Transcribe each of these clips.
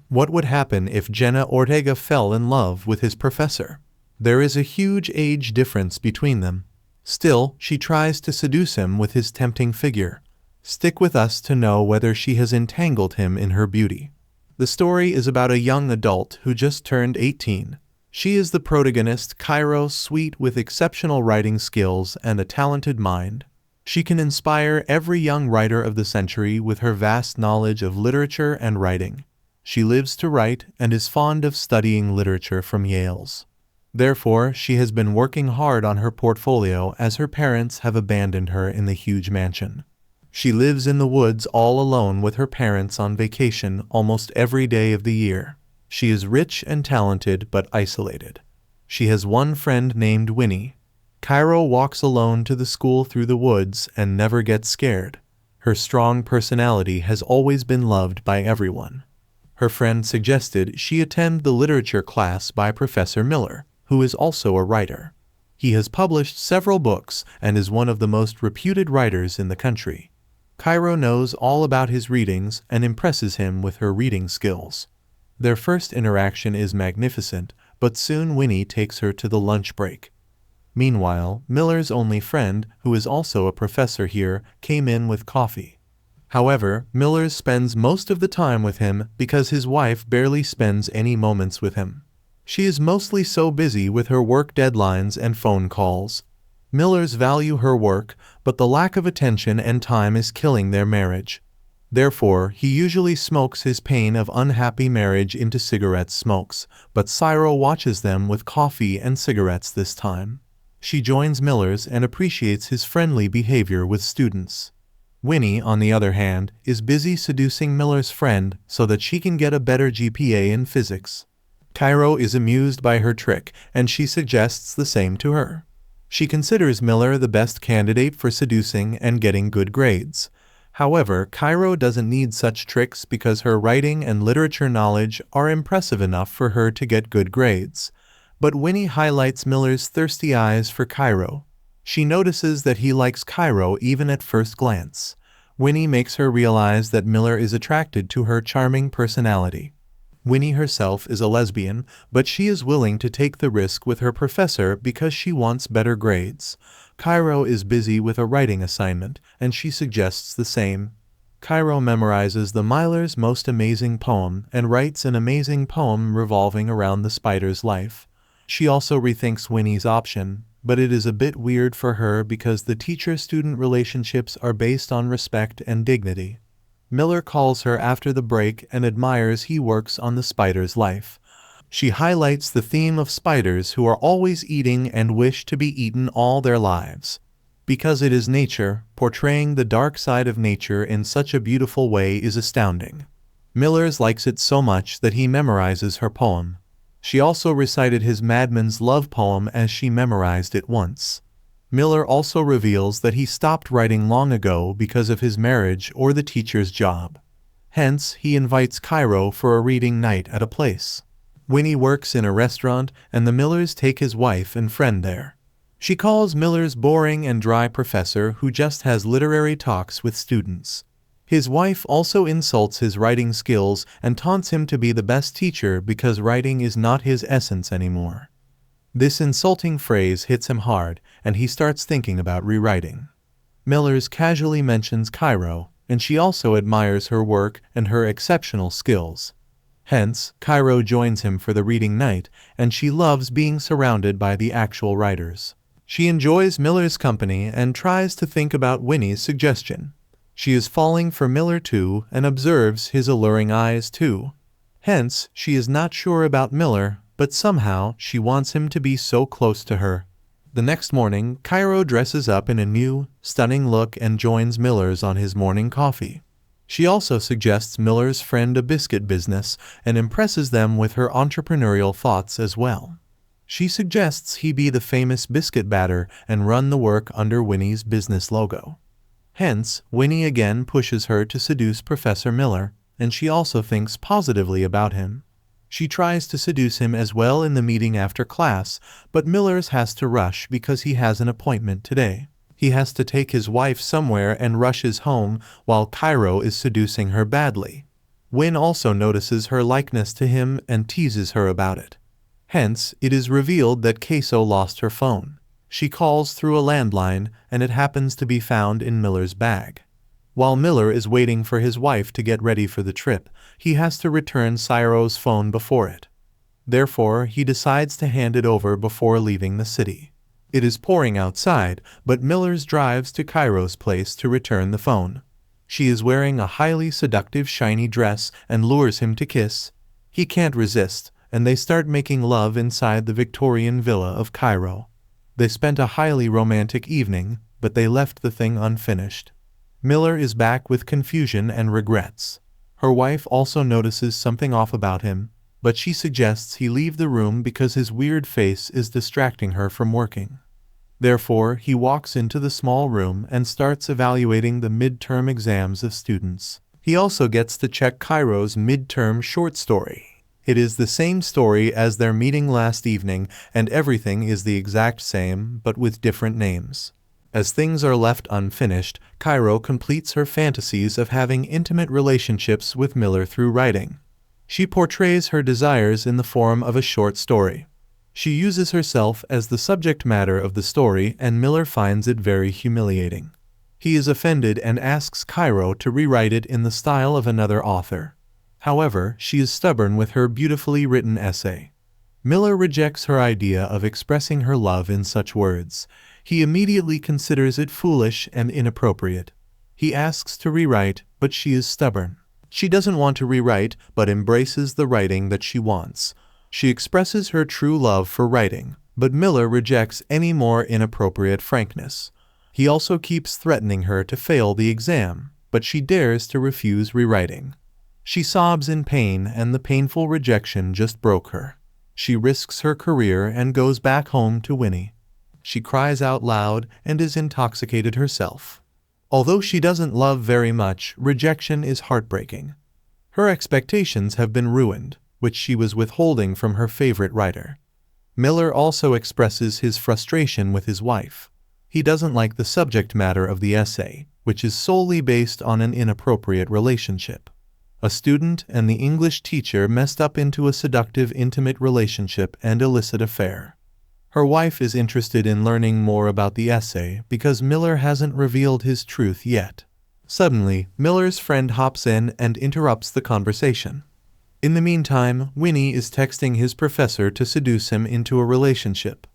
What would happen if Jenna Ortege fell in love with his professor? There is a huge age difference between them. Still, she tries to seduce him with his tempting figure. Stick with us to know whether she has entangled him in her beauty. The story is about a young adult who just turned 18. She is the protagonist, Cairo, sweet with exceptional writing skills and a talented mind. She can inspire every young writer of the century with her vast knowledge of literature and writing. She lives to write and is fond of studying literature from Yale's. Therefore, she has been working hard on her portfolio as her parents have abandoned her in the huge mansion. She lives in the woods all alone with her parents on vacation almost every day of the year. She is rich and talented but isolated. She has one friend named Winnie. Cairo walks alone to the school through the woods and never gets scared. Her strong personality has always been loved by everyone. Her friend suggested she attend the literature class by Professor Miller, who is also a writer. He has published several books and is one of the most reputed writers in the country. Cairo knows all about his readings and impresses him with her reading skills. Their first interaction is magnificent, but soon Winnie takes her to the lunch break. Meanwhile, Miller's only friend, who is also a professor here, came in with coffee. However, Miller spends most of the time with him because his wife barely spends any moments with him. She is mostly so busy with her work deadlines and phone calls. Millers value her work, but the lack of attention and time is killing their marriage. Therefore, he usually smokes his pain of unhappy marriage into cigarette smokes, but Cairo watches them with coffee and cigarettes this time. She joins Miller's and appreciates his friendly behavior with students. Winnie, on the other hand, is busy seducing Miller's friend so that she can get a better GPA in physics. Cairo is amused by her trick, and she suggests the same to her. She considers Miller the best candidate for seducing and getting good grades. However, Cairo doesn't need such tricks because her writing and literature knowledge are impressive enough for her to get good grades. But Winnie highlights Miller's thirsty eyes for Cairo. She notices that he likes Cairo even at first glance. Winnie makes her realize that Miller is attracted to her charming personality. Winnie herself is a lesbian, but she is willing to take the risk with her professor because she wants better grades. Cairo is busy with a writing assignment, and she suggests the same. Cairo memorizes the Miller's most amazing poem and writes an amazing poem revolving around the spider's life. She also rethinks Winnie's option, but it is a bit weird for her because the teacher-student relationships are based on respect and dignity. Miller calls her after the break and admires he works on the spider's life. She highlights the theme of spiders who are always eating and wish to be eaten all their lives. Because it is nature, portraying the dark side of nature in such a beautiful way is astounding. Miller's likes it so much that he memorizes her poem. She also recited his Madman's Love poem as she memorized it once. Miller also reveals that he stopped writing long ago because of his marriage or the teacher's job. Hence, he invites Cairo for a reading night at a place. Winnie works in a restaurant, and the Millers take his wife and friend there. She calls Miller's boring and dry professor who just has literary talks with students. His wife also insults his writing skills and taunts him to be the best teacher because writing is not his essence anymore. This insulting phrase hits him hard, and he starts thinking about rewriting. Millers casually mentions Cairo, and she also admires her work and her exceptional skills. Hence, Cairo joins him for the reading night, and she loves being surrounded by the actual writers. She enjoys Miller's company and tries to think about Winnie's suggestion. She is falling for Miller too and observes his alluring eyes too. Hence, she is not sure about Miller, but somehow she wants him to be so close to her. The next morning, Cairo dresses up in a new, stunning look and joins Miller's on his morning coffee. She also suggests Miller's friend a biscuit business and impresses them with her entrepreneurial thoughts as well. She suggests he be the famous biscuit batter and run the work under Winnie's business logo. Hence, Winnie again pushes her to seduce Professor Miller, and she also thinks positively about him. She tries to seduce him as well in the meeting after class, but Miller's has to rush because he has an appointment today. He has to take his wife somewhere and rushes home while Cairo is seducing her badly. Wynn also notices her likeness to him and teases her about it. Hence, it is revealed that Cairo lost her phone. She calls through a landline, and it happens to be found in Miller's bag. While Miller is waiting for his wife to get ready for the trip, he has to return Cairo's phone before it. Therefore, he decides to hand it over before leaving the city. It is pouring outside, but Miller drives to Cairo's place to return the phone. She is wearing a highly seductive shiny dress and lures him to kiss. He can't resist, and they start making love inside the Victorian villa of Cairo. They spent a highly romantic evening, but they left the thing unfinished. Miller is back with confusion and regrets. Her wife also notices something off about him, but she suggests he leave the room because his weird face is distracting her from working. Therefore, he walks into the small room and starts evaluating the midterm exams of students. He also gets to check Cairo's midterm short story. It is the same story as their meeting last evening, and everything is the exact same, but with different names. As things are left unfinished, Cairo completes her fantasies of having intimate relationships with Miller through writing. She portrays her desires in the form of a short story. She uses herself as the subject matter of the story, and Miller finds it very humiliating. He is offended and asks Cairo to rewrite it in the style of another author. However, she is stubborn with her beautifully written essay. Miller rejects her idea of expressing her love in such words. He immediately considers it foolish and inappropriate. He asks to rewrite, but she is stubborn. She doesn't want to rewrite, but embraces the writing that she wants. She expresses her true love for writing, but Miller rejects any more inappropriate frankness. He also keeps threatening her to fail the exam, but she dares to refuse rewriting. She sobs in pain, and the painful rejection just broke her. She risks her career and goes back home to Winnie. She cries out loud and is intoxicated herself. Although she doesn't love very much, rejection is heartbreaking. Her expectations have been ruined, which she was withholding from her favorite writer. Miller also expresses his frustration with his wife. He doesn't like the subject matter of the essay, which is solely based on an inappropriate relationship. A student and the English teacher messed up into a seductive intimate relationship and illicit affair. Her wife is interested in learning more about the essay because Miller hasn't revealed his truth yet. Suddenly, Miller's friend hops in and interrupts the conversation. In the meantime, Winnie is texting his professor to seduce him into a relationship.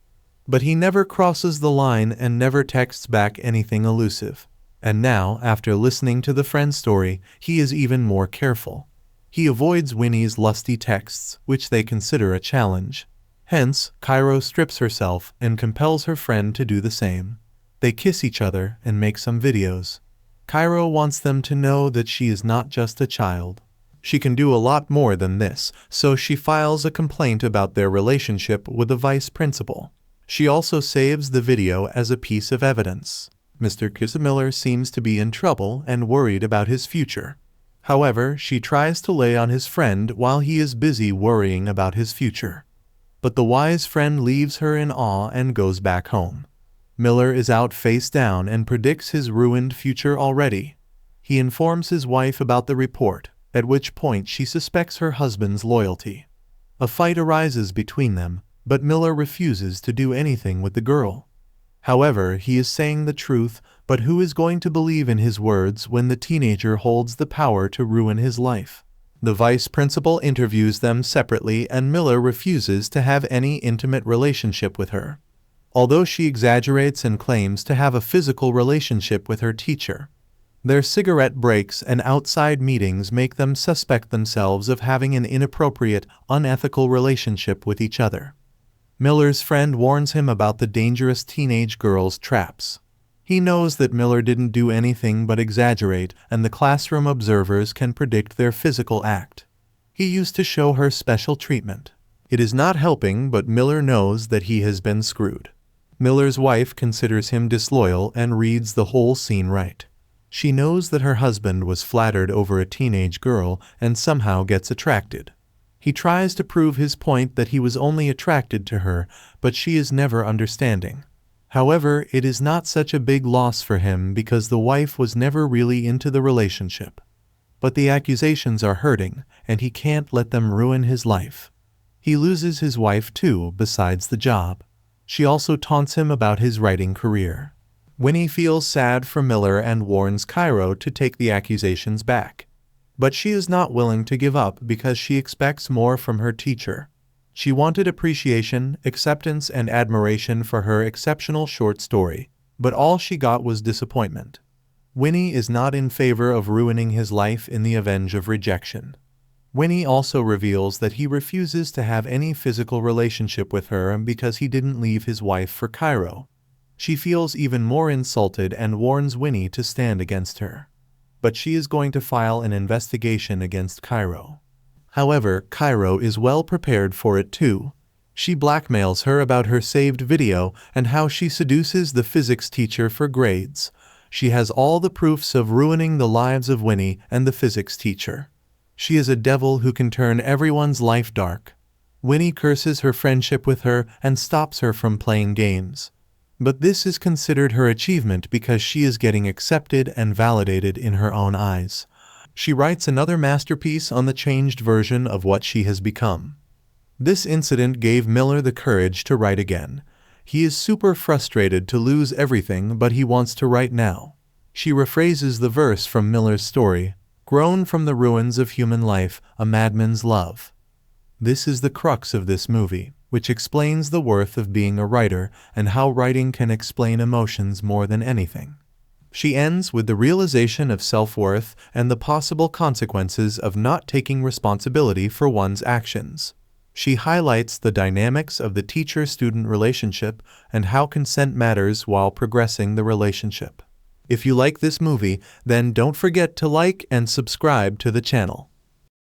But he never crosses the line and never texts back anything elusive. And now, after listening to the friend's story, he is even more careful. He avoids Winnie's lusty texts, which they consider a challenge. Hence, Cairo strips herself and compels her friend to do the same. They kiss each other and make some videos. Cairo wants them to know that she is not just a child. She can do a lot more than this, so she files a complaint about their relationship with the vice principal. She also saves the video as a piece of evidence. Mr. Miller seems to be in trouble and worried about his future. However, she tries to lay on his friend while he is busy worrying about his future. But the wise friend leaves her in awe and goes back home. Miller is out face down and predicts his ruined future already. He informs his wife about the report, at which point she suspects her husband's loyalty. A fight arises between them, but Miller refuses to do anything with the girl. However, he is saying the truth, but who is going to believe in his words when the teenager holds the power to ruin his life? The vice principal interviews them separately, and Miller refuses to have any intimate relationship with her. Although she exaggerates and claims to have a physical relationship with her teacher, their cigarette breaks and outside meetings make them suspect themselves of having an inappropriate, unethical relationship with each other. Miller's friend warns him about the dangerous teenage girl's traps. He knows that Miller didn't do anything but exaggerate, and the classroom observers can predict their physical act. He used to show her special treatment. It is not helping, but Miller knows that he has been screwed. Miller's wife considers him disloyal and reads the whole scene right. She knows that her husband was flattered over a teenage girl and somehow gets attracted. He tries to prove his point that he was only attracted to her, but she is never understanding. However, it is not such a big loss for him because the wife was never really into the relationship. but the accusations are hurting, and he can't let them ruin his life. He loses his wife too, besides the job. She also taunts him about his writing career. Winnie feels sad for Miller and warns Cairo to take the accusations back. But she is not willing to give up because she expects more from her teacher. She wanted appreciation, acceptance, and admiration for her exceptional short story, but all she got was disappointment. Winnie is not in favor of ruining his life in the event of rejection. Winnie also reveals that he refuses to have any physical relationship with her because he didn't leave his wife for Cairo. She feels even more insulted and warns Winnie to stand against her. But she is going to file an investigation against Cairo. However, Cairo is well prepared for it too. She blackmails her about her saved video and how she seduces the physics teacher for grades. She has all the proofs of ruining the lives of Winnie and the physics teacher. She is a devil who can turn everyone's life dark. Winnie curses her friendship with her and stops her from playing games. But this is considered her achievement because she is getting accepted and validated in her own eyes. She writes another masterpiece on the changed version of what she has become. This incident gave Miller the courage to write again. He is super frustrated to lose everything, but he wants to write now. She rephrases the verse from Miller's story, "Grown from the ruins of human life, a madman's love." This is the crux of this movie, which explains the worth of being a writer and how writing can explain emotions more than anything. She ends with the realization of self-worth and the possible consequences of not taking responsibility for one's actions. She highlights the dynamics of the teacher-student relationship and how consent matters while progressing the relationship. If you like this movie, then don't forget to like and subscribe to the channel.